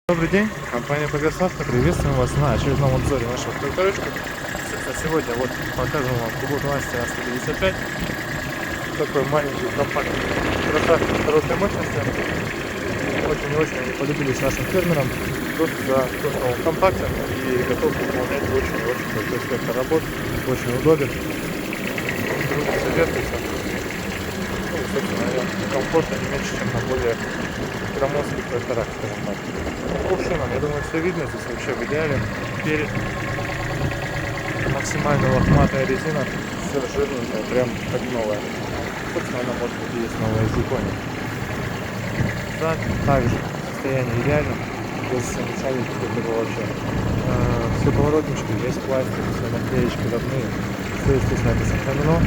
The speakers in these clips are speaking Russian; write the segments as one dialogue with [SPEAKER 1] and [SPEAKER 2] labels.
[SPEAKER 1] Добрый день, компания Погосавто. Приветствуем вас на очередном обзоре нашего тракторочка. Сегодня вот покажем вам Kubota Master A155. Такой маленький, компактный трактор хорошей мощности. Очень-очень они полюбились нашим фермерам. Просто за то, что он компактен и готов выполнять очень-очень большой спектр работ. Очень удобен. Советуется. Ну, собственно, комфортно не меньше, чем на более громоздких тракторах, скажем так. По шинам, я думаю, все видно, здесь вообще в идеале. Перед максимально лохматая резина, все жирненькая, прям как новая. Собственно, она может быть и есть новая из Японии. Зад также состояние идеально, без замечаний каких-либо вообще. Все поворотнички, весь пластик, все наклеечки родные, все, естественно, это сохранено.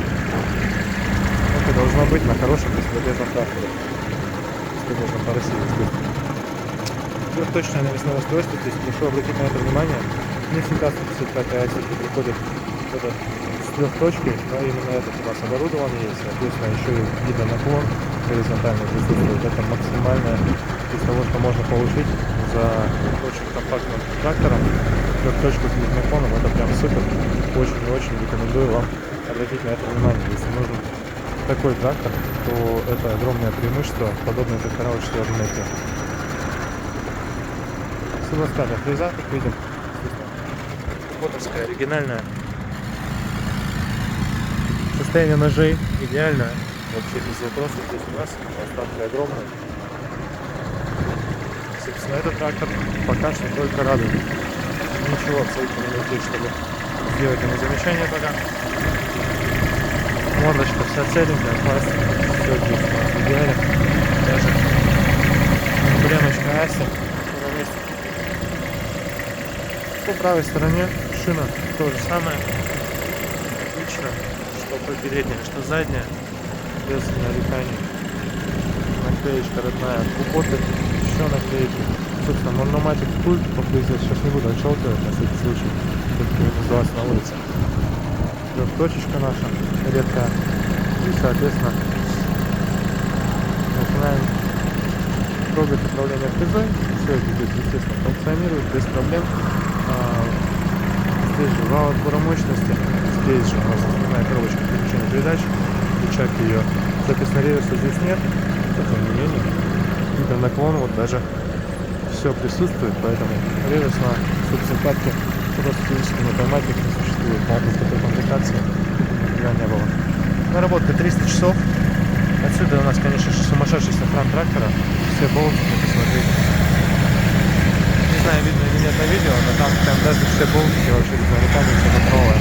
[SPEAKER 1] Это должно быть на хорошем беспробежном тракторе. Конечно, по России, естественно. Трехточное навесное устройство, здесь прошу обратить на это внимание. Не всегда 155-я все-таки приходит с трехточкой, но именно этот у нас оборудование есть, соответственно, еще и гидронаклон горизонтально присутствует. Это максимальное из того, что можно получить за очень компактным трактором. Трехточку с гидронаклоном, это прям супер. Очень и очень рекомендую вам обратить на это внимание. Если нужен такой трактор, то это огромное преимущество. Подобные трактора очень сложно найти. Силоскатная фреза, как видим, ботовская, оригинальная. Состояние ножей идеальное, вообще без вопросов. Здесь у нас остатки огромные. Собственно, этот трактор пока что только радует. Ничего абсолютно не найти, чтобы сделать ему замечание пока. Мордочка вся целенькая, пластик, все здесь у нас в идеале. Даже эмблемочка Аси на месте. По правой стороне шина то же самое. Отлично, что передняя, что задняя, без нареканий. Наклеечка родная, Kubota, еще наклейки. Собственно, Monomatic пульт по фрезе сейчас не буду отщелкивать на всякий случай, все-таки называться на улице. Трехточечка наша редкая. И, соответственно, начинаем трогать управление фрезой. Все это здесь, естественно, функционирует без проблем. Здесь же вал отбора мощности. Здесь же у нас основная коробочка переключения передач. Рычаг ее. Соответственно, реверса здесь нет. Но, тем не менее, гидронаклон вот даже все присутствует, поэтому реверс на субсимпатке просто физически не поймать их не существует. По опыту такой комплектации никогда не было. Наработка 300 часов. Отсюда у нас, конечно же, сумасшедший сохран трактора. Все болтики, посмотрите. Не знаю, видно или нет на видео, но там прям даже все болтики вообще без нареканий, все как новое.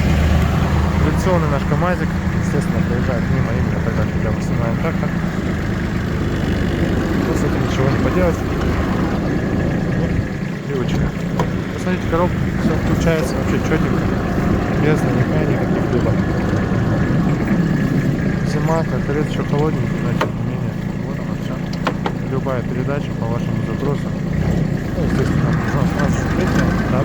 [SPEAKER 1] Традиционный наш КамАЗик, естественно, проезжает мимо именно тогда, когда мы снимаем трактор. Но с этим ничего не поделать. Привычка. Посмотрите, коробка, все включается вообще четенько, без нареканий каких-либо. Зима, тракторец еще холодненький, но тем не менее, вот она вся. Любая передача по вашему запросу. Ну, естественно, у нас 16 летняя, да,